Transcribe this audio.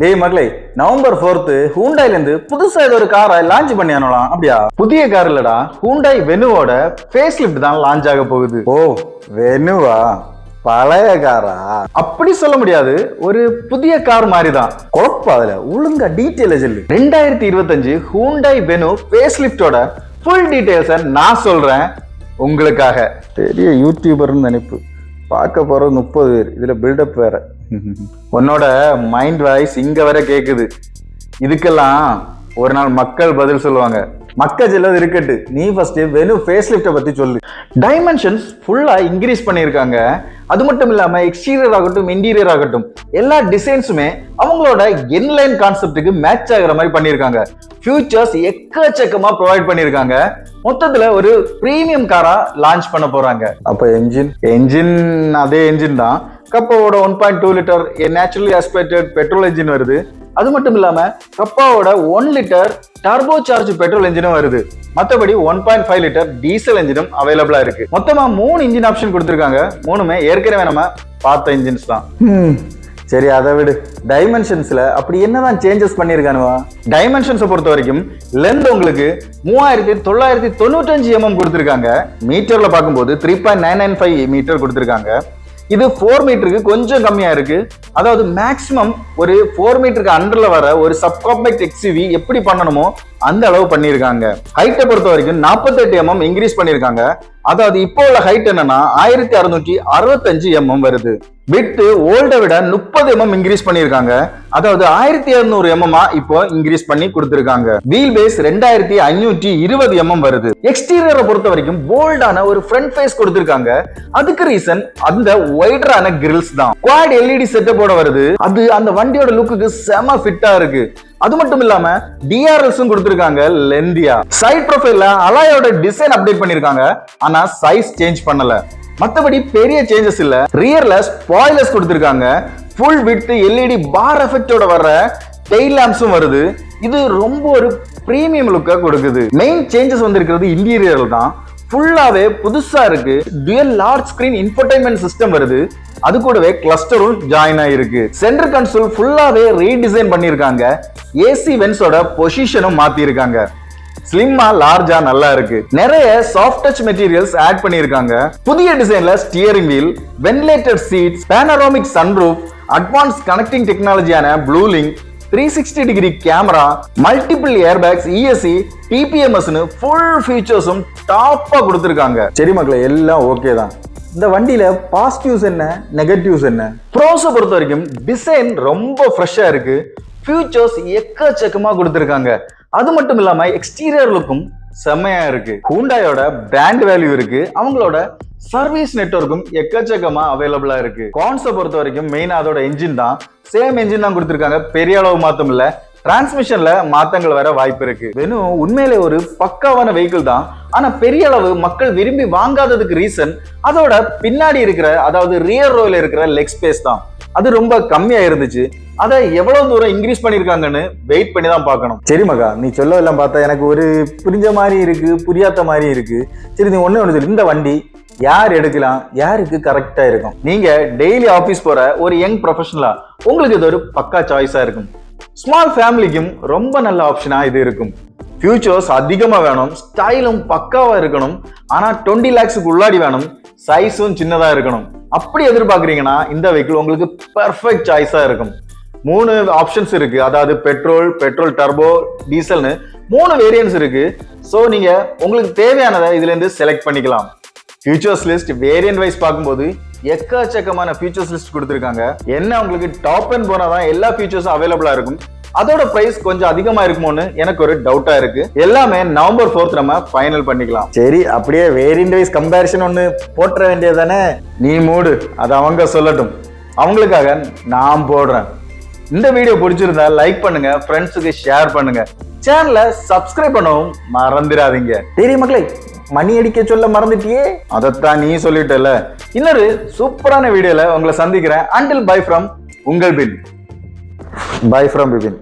டேய் மகளே, November 4th ஹூண்டாயில இருந்து புதுசா ஏதோ ஒரு காரை லான்ச் பண்ணியானோலாம். அப்படியா? புதிய கார் இல்லடா, ஹூண்டாய் வெனுவோட ஃபேஸ் லிஃப்ட் தான் லான்ச் ஆக போகுது. ஓ, வெனுவா? பழைய காரா? அப்படி சொல்ல முடியாது, ஒரு புதிய கார் மாதிரி தான். குழப்பம் அதுல, ஒழுங்கா டீட்டெயில சொல்லு. 2025 ஹூண்டாய் வெனு ஃபேஸ் லிஃப்டோட ஃபுல் டீடைல்ஸை நான் சொல்றேன் உங்களுக்காக. பெரிய யூடியூபர்னு நினைப்பு, பார்க்க போற 30 பேர், இதுல பில்டப் வேற. உன்னோட மைண்ட் வாய்ஸ் இங்க வர கேக்குது. இதுக்கெல்லாம் ஒரு நாள் மக்கள் பதில் சொல்லுவாங்க. மக்கள் செல்லது இருக்கட்டு, நீ ஃபர்ஸ்ட் வெனு ஃபேஸ் லிஃப்ட பத்தி சொல்லு. டைமென்ஷன்ஸ் ஃபுல்லா இன்க்ரீஸ் பண்ணியிருக்காங்க. அது மட்டும் இல்லாம எக்ஸ்டீரியர் ஆகட்டும் இன்டீரியர் ஆகட்டும் எல்லா டிசைன்ஸுமே அவங்களோட இன்லைன் கான்செப்டுக்கு மேட்ச் ஆகுற மாதிரி பண்ணியிருக்காங்க. ஃபியூச்சர்ஸ் எக்கச்சக்கமா ப்ரொவைட் பண்ணியிருக்காங்க. மொத்தத்துல ஒரு பிரீமியம் காரா லான்ச் பண்ண போறாங்க. அப்ப என்ஜின் அதே என்ஜின் தான். கப்பாவோட 1.2 litre naturally aspirated petrol engine வருது. அது மட்டும் இல்லாம கப்பாவோட 1 லிட்டர் டர்போ சார்ஜ் பெட்ரோல் என்ஜினும் வருது. மற்றபடி 1.5 லிட்டர் டீசல் என்ஜினும் அவைலபிளா இருக்கு. மொத்தமா 3 இன்ஜின் ஆப்ஷன் கொடுத்திருக்காங்க. 3மே ஏற்கனவே நம்ம பார்த்த இன்ஜின்ஸ் தான். சரி, அதை விடு. டைமென்ஷன்ஸ்ல அப்படி என்னதான் சேஞ்சஸ் பண்ணிருக்கானுவா? டைமென்ஷன்ஸை பொறுத்த வரைக்கும் லென்த் உங்களுக்கு 3995 mm கொடுத்திருக்காங்க. மீட்டர்ல பார்க்கும்போது 3.995 மீட்டர் கொடுத்திருக்காங்க. இது 4 மீட்டருக்கு கொஞ்சம் கம்மியா இருக்கு. அதாவது மேக்சிமம் ஒரு 4 மீட்டருக்கு அண்டர்ல வர ஒரு சப்காம்பேக்ட் எக்ஸ்யூவி எப்படி பண்ணணுமோ அந்த அளவு பண்ணிருக்காங்க. ஹைட்டை பொறுத்த வரைக்கும் 48 mm இன்க்ரீஸ் பண்ணிருக்காங்க. அதாவது இப்போ உள்ள ஹைட் என்னன்னா 1665 mm வருது. வித் ஓல்ட விட 30 mm இன்க்ரீஸ் பண்ணிருக்காங்க. அதாவது 1200 mm இப்போ இன்க்ரீஸ் பண்ணி கொடுத்திருக்காங்க. வீல் பேஸ் 2520 mm வருது. எக்ஸ்டீரியரை பொறுத்த வரைக்கும் போல்டான ஒரு ஃப்ரண்ட் ஃபேஸ் கொடுத்திருக்காங்க. அதுக்கு ரீசன் அந்த வைடரான கிரில்ஸ் தான். குவாட் எல்இடி செட்டப்போட வருது. அது அந்த வண்டியோட லுக்குக்கு செம ஃபிட்டா இருக்கு. அது மட்டும் இல்லாம டிஆர்எல்ஸும் கொடுத்திருக்காங்க லெந்தியா. சைட் ப்ரொஃபைல்ல அலாயோட டிசைன் அப்டேட் பண்ணிருக்காங்க. ஆனா சைஸ் சேஞ்ச் பண்ணல. மத்தபடி பெரிய சேஞ்சஸ் இல்ல. ரியர்ல ஸ்பாய்லர்ஸ் கொடுத்திருக்காங்க. ஃபுல் வித் எல்இடி பார் எஃபெக்டோட வர்ற டெயில் லாம்ப்ஸும் வருது. இது ரொம்ப ஒரு பிரீமியம் லுக்கா கொடுக்குது. மெயின் சேஞ்சஸ் வந்திருக்கிறது இன்டீரியர் தான். ஃபுல்லாவே புதுசா இருக்கு. டுயல் லார்ஜ் ஸ்கிரீன் இன்ஃபோடைன்மென்ட் சிஸ்டம் வருது. அது கூடவே கிளஸ்டரும் ஜாயின் ஆயிருக்கு. சென்டர் கன்சோல் ஃபுல்லாவே ரீடிசைன் பண்ணிருக்காங்க. ஏசி வென்ட்ஸோட பொசிஷனும் மாத்தி இருக்காங்க. ஸ்லிம்மா லார்ஜா நல்லா இருக்கு. நிறைய சாஃப்ட் டச் மெட்டீரியல்ஸ் ஆட் பண்ணிருக்காங்க. புதிய டிசைன்ல steering wheel, ventilated seats, panoramic sunroof, advance connecting டெக்னாலஜியான blue link, 360 degree camera, multiple airbags, ESC, டிபிஎம்எஸ்னு ஃபுல் ஃபீச்சர்ஸும் டாப்பா கொடுத்திருக்காங்க. சரி மக்களே, எல்லாம் ஓகே தான். இந்த வண்டியில பாசிட்டிவ்ஸ் என்ன, நெகட்டிவ்ஸ் என்ன? ப்ரோஸை பொறுத்த வரைக்கும் டிசைன் ரொம்ப ஃப்ரெஷ்ஷா இருக்கு. ஃபியூச்சர்ஸ் எக்கச்சக்கமா கொடுத்திருக்காங்க. அது மட்டும் இல்லாம எக்ஸ்டீரியர் லுக்கும் செம்மையா இருக்கு. ஹூண்டாயோட பிராண்ட் வேல்யூ இருக்கு. அவங்களோட சர்வீஸ் நெட்வொர்க்கும் எக்கச்சக்கமா அவைலபிளா இருக்கு. கான்ஸை பொறுத்த வரைக்கும் மெயினா அதோட என்ஜின் தான். சேம் என்ஜின் தான் கொடுத்திருக்காங்க. பெரிய அளவு மாத்தம் இல்ல. டிரான்ஸ்மிஷன்ல மாத்தங்கள் வர வாய்ப்பு இருக்கு. வெறும் உண்மையிலே ஒரு பக்காவான வெஹிக்கிள் தான். ஆனா பெரிய அளவு மக்கள் விரும்பி வாங்காததுக்கு ரீசன் அதோட பின்னாடி இருக்கிற, அதாவது ரியர் ரோல இருக்கிற லெக் ஸ்பேஸ் தான். அது ரொம்ப கம்மியா இருந்துச்சு. அதை எவ்வளவு தூரம் இன்க்ரீஸ் பண்ணிருக்காங்கன்னு வெயிட் பண்ணி தான் பார்க்கணும். சரி மகா, நீ சொல்லலாம் பார்த்தா எனக்கு ஒரு புரிஞ்ச மாதிரி இருக்கு, புரியாத மாதிரி இருக்கு. சரி, நீ ஒண்ணு சொல்லு, இந்த வண்டி யார் எடுக்கலாம், யாருக்கு கரெக்டா இருக்கும்? நீங்க டெய்லி ஆபீஸ் போற ஒரு யங் ப்ரொஃபஷனலா உங்களுக்கு இது ஒரு பக்கா சாய்ஸா இருக்கும். ஸ்மால் ஃபேமிலிக்கும் ரொம்ப நல்ல ஆப்ஷனா இது இருக்கும். ஃபியூச்சர்ஸ் அதிகமா வேணும், ஸ்டைலும் பக்காவா இருக்கணும். ஆனா 20 lakhsக்கு உள்ளாடி வேணும், சைஸும் சின்னதா இருக்கணும். அப்படி எதிர்பார்க்குறீங்கன்னா இந்த வெஹிக்கிள் உங்களுக்கு பெர்ஃபெக்ட் சாய்ஸா இருக்கும். 3 ஆப்ஷன்ஸ் இருக்கு. அதாவது பெட்ரோல் டர்போ, டீசல்னு 3 வேரியன்ட்ஸ் இருக்கு. ஸோ நீங்க உங்களுக்கு தேவையானதை இதுல இருந்து செலக்ட் பண்ணிக்கலாம். ஃபியூச்சர்ஸ் லிஸ்ட் வேரியன்ட் வைஸ் பார்க்கும்போது எக்கச்சக்கமான ஃபியூச்சர்ஸ் லிஸ்ட் கொடுத்திருக்காங்க. என்ன உங்களுக்கு டாப் அண்ட் போனாதான் எல்லா ஃபியூச்சர்ஸும் அவைலபிளா இருக்கும். அதோட பிரைஸ் கொஞ்சம் அதிகமா இருக்குமோன்னு எனக்கு ஒரு டவுட்டா இருக்கு. எல்லாமே நவம்பர் 4th நம்ம ஃபைனல் பண்ணிக்கலாம். சரி, அப்படியே வேரியன்ட் வைஸ் கம்பேரிசன் ஒன்னு போட்டுற வேண்டியதானே? நீ மூடு, அது அவங்க சொல்லட்டும். அவங்களுக்காக நான் போடுறேன். இந்த வீடியோ பிடிச்சிருந்தா லைக் பண்ணுங்க, ஃப்ரெண்ட்ஸுக்கு ஷேர் பண்ணுங்க, சேனலை சப்ஸ்கிரைப் பண்ணவும் மறந்துடாதீங்க. சரி மக்களே, மணி அடிக்க சொல்ல மறந்துட்டியே, அதைத்தான் நீ சொல்லிட்டல. இன்னொரு சூப்பரான வீடியோல உங்களை சந்திக்கிறேன். அண்டில் பை ஃப்ரம் உங்கள் பின். By from Bipin.